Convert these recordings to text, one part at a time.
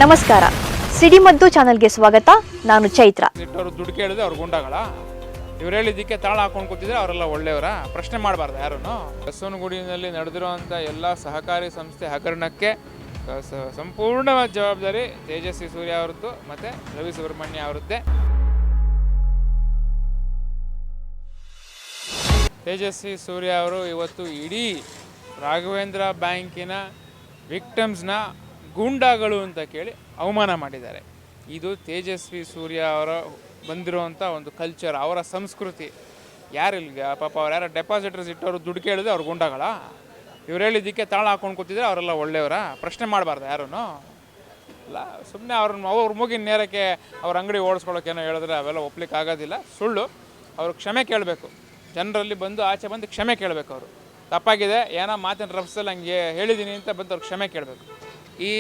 ನಮಸ್ಕಾರ, ಸಿಡಿಮದ್ದು ಚಾನೆಲ್ಗೆ ಸ್ವಾಗತ. ನಾನು ಚೈತ್ರ. ಅವರು ದುಡ್ಡು ಕೇಳಿದ್ರೆ ಅವ್ರು ಗುಂಡಾಗಳ, ಇವ್ರು ಹೇಳಿದ್ದಕ್ಕೆ ತಾಳ ಹಾಕೊಂಡು ಕೂತಿದ್ರೆ ಅವರೆಲ್ಲ ಒಳ್ಳೆಯವರ? ಪ್ರಶ್ನೆ ಮಾಡಬಾರ್ದು ಯಾರೂ. ಬಸವನಗುಡಿಯಲ್ಲಿ ನಡೆದಿರುವಂಥ ಎಲ್ಲ ಸಹಕಾರಿ ಸಂಸ್ಥೆ ಹಗರಣಕ್ಕೆ ಸಂಪೂರ್ಣವಾದ ಜವಾಬ್ದಾರಿ ತೇಜಸ್ವಿ ಸೂರ್ಯ ಅವರದ್ದು ಮತ್ತು ರವಿ ಸುಬ್ರಹ್ಮಣ್ಯ ಅವರದ್ದೇ. ತೇಜಸ್ವಿ ಸೂರ್ಯ ಅವರು ಇವತ್ತು ಇಡೀ ರಾಘವೇಂದ್ರ ಬ್ಯಾಂಕಿನ ವಿಕ್ಟಮ್ಸ್ನ ಗೂಂಡಾಗಳು ಅಂತ ಕೇಳಿ ಅವಮಾನ ಮಾಡಿದ್ದಾರೆ. ಇದು ತೇಜಸ್ವಿ ಸೂರ್ಯ ಅವರ ಬಂದಿರುವಂಥ ಒಂದು ಕಲ್ಚರ್, ಅವರ ಸಂಸ್ಕೃತಿ. ಯಾರಿಲ್ಲ ಪಾಪ, ಅವ್ರು ಯಾರು ಡೆಪಾಸಿಟರ್ಸ್ ಇಟ್ಟವರು ದುಡ್ಡು ಕೇಳಿದ್ರೆ ಅವ್ರು ಗುಂಡಾಗಳ, ಇವ್ರು ಹೇಳಿದ್ದಕ್ಕೆ ತಾಳ ಹಾಕೊಂಡು ಕೂತಿದ್ರೆ ಅವರೆಲ್ಲ ಒಳ್ಳೆಯವರ? ಪ್ರಶ್ನೆ ಮಾಡಬಾರ್ದು ಯಾರೂ. ಇಲ್ಲ, ಸುಮ್ಮನೆ ಅವ್ರ ಮೂಗಿನ ನೇರಕ್ಕೆ ಅವ್ರ ಅಂಗಡಿ ಓಡಿಸ್ಕೊಳ್ಳೋಕೇನೋ ಹೇಳಿದ್ರೆ ಅವೆಲ್ಲ ಒಪ್ಲಿಕ್ಕೆ ಆಗೋದಿಲ್ಲ. ಸುಳ್ಳು. ಅವರು ಕ್ಷಮೆ ಕೇಳಬೇಕು, ಜನರಲ್ಲಿ ಬಂದು ಆಚೆ ಬಂದು ಕ್ಷಮೆ ಕೇಳಬೇಕು. ಅವರು ತಪ್ಪಾಗಿದೆ, ಏನೋ ಮಾತಿನ ರಫ್ಸಲ್ಲಿ ಹಂಗೆ ಹೇಳಿದ್ದೀನಿ ಅಂತ ಬಂದು ಅವ್ರು ಕ್ಷಮೆ ಕೇಳಬೇಕು. ಈ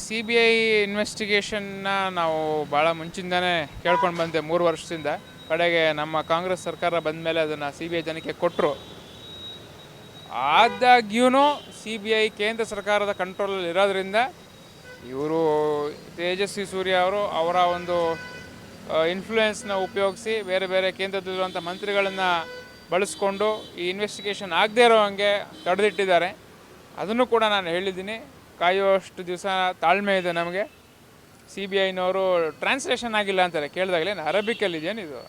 CBI ಇನ್ವೆಸ್ಟಿಗೇಷನ್ನ ನಾವು ಭಾಳ ಮುಂಚಿಂದನೇ ಕೇಳ್ಕೊಂಡು ಬಂದೆ, 3 ವರ್ಷದಿಂದ. ಕಡೆಗೆ ನಮ್ಮ ಕಾಂಗ್ರೆಸ್ ಸರ್ಕಾರ ಬಂದ ಮೇಲೆ ಅದನ್ನು CBI ತನಿಖೆ ಕೊಟ್ಟರು. ಆದಾಗ್ಯೂ CBI ಕೇಂದ್ರ ಸರ್ಕಾರದ ಕಂಟ್ರೋಲಲ್ಲಿ ಇರೋದ್ರಿಂದ ಇವರು ತೇಜಸ್ವಿ ಸೂರ್ಯ ಅವರು ಅವರ ಒಂದು ಇನ್ಫ್ಲೂಯೆನ್ಸ್ನ ಉಪಯೋಗಿಸಿ ಬೇರೆ ಬೇರೆ ಕೇಂದ್ರದಲ್ಲಿರುವಂಥ ಮಂತ್ರಿಗಳನ್ನು ಬಳಸ್ಕೊಂಡು ಈ ಇನ್ವೆಸ್ಟಿಗೇಷನ್ ಆಗದೇ ಇರೋ ಹಾಗೆ ತಡೆದಿಟ್ಟಿದ್ದಾರೆ. ಅದನ್ನು ಕೂಡ ನಾನು ಹೇಳಿದ್ದೀನಿ, ಕಾಯುವಷ್ಟು ದಿವಸ ತಾಳ್ಮೆ ಇದೆ ನಮಗೆ. CBIನವರು ಟ್ರಾನ್ಸ್ಲೇಷನ್ ಆಗಿಲ್ಲ ಅಂತಾರೆ. ಕೇಳಿದಾಗಲೇ ಅರಬಿಕಲ್ಲಿದೇನು ಇದು,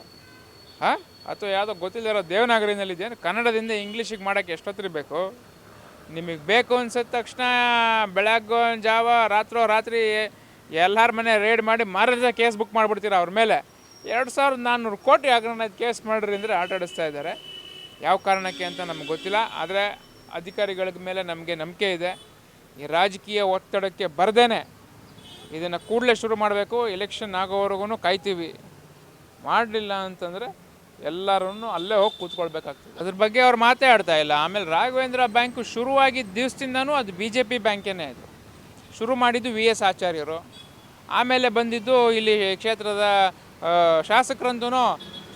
ಅಥವಾ ಯಾವುದೋ ಗೊತ್ತಿಲ್ಲದಿರೋ ದೇವನಾಗರಿನಲ್ಲಿದೇನು? ಕನ್ನಡದಿಂದ ಇಂಗ್ಲೀಷಿಗೆ ಮಾಡೋಕ್ಕೆ ಎಷ್ಟೊತ್ತಿರಬೇಕು? ನಿಮಗೆ ಬೇಕು ಅನ್ಸಿದ ತಕ್ಷಣ ಬೆಳಗ್ಗೆ ಜಾವ ರಾತ್ರಿ ಎಲ್ಲರ ಮನೆ ರೇಡ್ ಮಾಡಿ ಮಾರಾಟ ಕೇಸ್ ಬುಕ್ ಮಾಡಿಬಿಡ್ತೀರ ಅವ್ರ ಮೇಲೆ. 2400 ಕೋಟಿ ಹಗರಣ ಕೇಸ್ ಮಾಡಿರಿ ಅಂದರೆ ಆಟ ಆಡಿಸ್ತಾ ಇದ್ದಾರೆ. ಯಾವ ಕಾರಣಕ್ಕೆ ಅಂತ ನಮ್ಗೆ ಗೊತ್ತಿಲ್ಲ. ಆದರೆ ಅಧಿಕಾರಿಗಳ ಮೇಲೆ ನಮಗೆ ನಂಬಿಕೆ ಇದೆ. ಈ ರಾಜಕೀಯ ಒತ್ತಡಕ್ಕೆ ಬರ್ದೇನೆ ಇದನ್ನು ಕೂಡಲೇ ಶುರು ಮಾಡಬೇಕು. ಎಲೆಕ್ಷನ್ ಆಗೋವರೆಗೂ ಕಾಯ್ತೀವಿ. ಮಾಡಲಿಲ್ಲ ಅಂತಂದರೆ ಎಲ್ಲರೂ ಅಲ್ಲೇ ಹೋಗಿ ಕೂತ್ಕೊಳ್ಬೇಕಾಗ್ತದೆ. ಅದ್ರ ಬಗ್ಗೆ ಅವ್ರು ಮಾತಾಡ್ತಾ ಇಲ್ಲ. ಆಮೇಲೆ ರಾಘವೇಂದ್ರ ಬ್ಯಾಂಕು ಶುರುವಾಗಿದ್ದ ದಿವಸದಿಂದನೂ ಅದು BJP ಬ್ಯಾಂಕೇನೆ. ಅದು ಶುರು ಮಾಡಿದ್ದು VS ಆಚಾರ್ಯರು. ಆಮೇಲೆ ಬಂದಿದ್ದು ಇಲ್ಲಿ ಕ್ಷೇತ್ರದ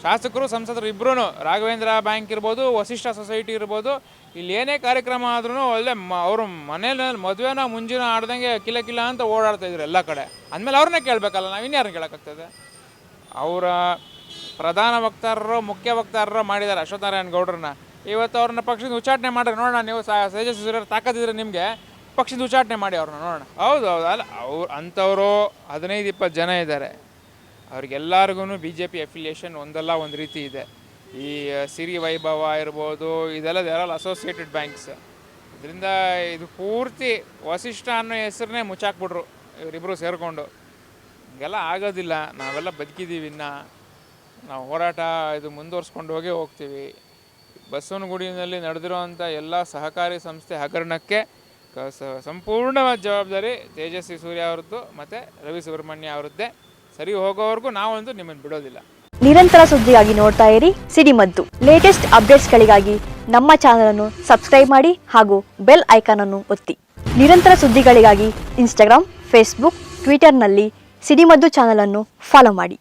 ಶಾಸಕರು ಸಂಸದರು ಇಬ್ಬರೂ. ರಾಘವೇಂದ್ರ ಬ್ಯಾಂಕ್ ಇರ್ಬೋದು, ವಸಿಷ್ಠ ಸೊಸೈಟಿ ಇರ್ಬೋದು, ಇಲ್ಲಿ ಏನೇ ಕಾರ್ಯಕ್ರಮ ಆದ್ರೂ ಅಲ್ಲೇ ಅವರು ಮನೇಲಿ ಮದುವೆನ ಮುಂಜಿನ ಆಡ್ದಂಗೆ ಕಿಲ ಅಂತ ಓಡಾಡ್ತಾಯಿದ್ರು ಎಲ್ಲ ಕಡೆ. ಅಂದಮೇಲೆ ಅವ್ರನ್ನೇ ಕೇಳಬೇಕಲ್ಲ, ನಾವು ಇನ್ಯಾರನ್ನ ಕೇಳೋಕ್ಕಾಗ್ತದೆ? ಅವರ ಪ್ರಧಾನ ವಕ್ತಾರರು ಮುಖ್ಯ ವಕ್ತಾರರು ಮಾಡಿದ್ದಾರೆ ಅಶ್ವತ್ಥನಾರಾಯಣ ಗೌಡ್ರನ್ನ. ಇವತ್ತು ಅವ್ರನ್ನ ಪಕ್ಷದಿಂದ ಉಚ್ಚಾಟನೆ ಮಾಡಿದ್ರೆ ನೋಡೋಣ. ನೀವು ತೇಜಸ್ವಿ ಸೂರ್ಯ ತಾಕತ್ತಿದ್ರೆ ನಿಮಗೆ ಪಕ್ಷದಿಂದ ಉಚ್ಚಾಟನೆ ಮಾಡಿ ಅವ್ರನ್ನ ನೋಡೋಣ. ಹೌದು ಅಲ್ಲ, ಅಂಥವರು 15-20 ಜನ ಇದ್ದಾರೆ. ಅವ್ರಿಗೆಲ್ಲರಿಗೂ BJP ಅಫಿಲಿಯೇಷನ್ ಒಂದಲ್ಲ ಒಂದು ರೀತಿ ಇದೆ. ಈ ಸಿರಿ ವೈಭವ ಇರ್ಬೋದು, ಇದೆಲ್ಲ ಅಸೋಸಿಯೇಟೆಡ್ ಬ್ಯಾಂಕ್ಸ್. ಇದರಿಂದ ಇದು ಪೂರ್ತಿ ವಸಿಷ್ಠ ಅನ್ನೋ ಹೆಸರನ್ನೇ ಮುಚ್ಚಾಕ್ಬಿಟ್ರು ಇವರಿಬ್ಬರು ಸೇರಿಕೊಂಡು. ಹಿಂಗೆಲ್ಲ ಆಗೋದಿಲ್ಲ. ನಾವೆಲ್ಲ ಬದುಕಿದ್ದೀವಿ. ಇನ್ನು ನಾವು ಹೋರಾಟ ಇದು ಮುಂದುವರ್ಸ್ಕೊಂಡು ಹೋಗ್ತೀವಿ. ಬಸವನಗುಡಿಯಲ್ಲಿ ನಡೆದಿರುವಂಥ ಎಲ್ಲ ಸಹಕಾರಿ ಸಂಸ್ಥೆ ಹಗರಣಕ್ಕೆ ಸಂಪೂರ್ಣವಾದ ಜವಾಬ್ದಾರಿ ತೇಜಸ್ವಿ ಸೂರ್ಯ ಅವರದ್ದು ಮತ್ತು ರವಿ ಸುಬ್ರಹ್ಮಣ್ಯ ಅವರದ್ದೇ. ಸರಿ ಹೋಗೋವರೆಗೂ ನಾವಂತೂ ನಿಮ್ಮನ್ನು ಬಿಡೋದಿಲ್ಲ. ನಿರಂತರ ಸುದ್ದಿಗಾಗಿ ನೋಡ್ತಾ ಇರಿ ಸಿಡಿಮದ್ದು. ಲೇಟೆಸ್ಟ್ ಅಪ್ಡೇಟ್ಸ್ಗಳಿಗಾಗಿ ನಮ್ಮ ಚಾನಲ್ ಅನ್ನು ಸಬ್ಸ್ಕ್ರೈಬ್ ಮಾಡಿ ಹಾಗೂ ಬೆಲ್ ಐಕಾನ್ ಅನ್ನು ಒತ್ತಿ. ನಿರಂತರ ಸುದ್ದಿಗಳಿಗಾಗಿ Instagram, Facebook, Twitterನಲ್ಲಿ ಸಿಡಿಮದ್ದು ಚಾನಲ್ ಅನ್ನು ಫಾಲೋ ಮಾಡಿ.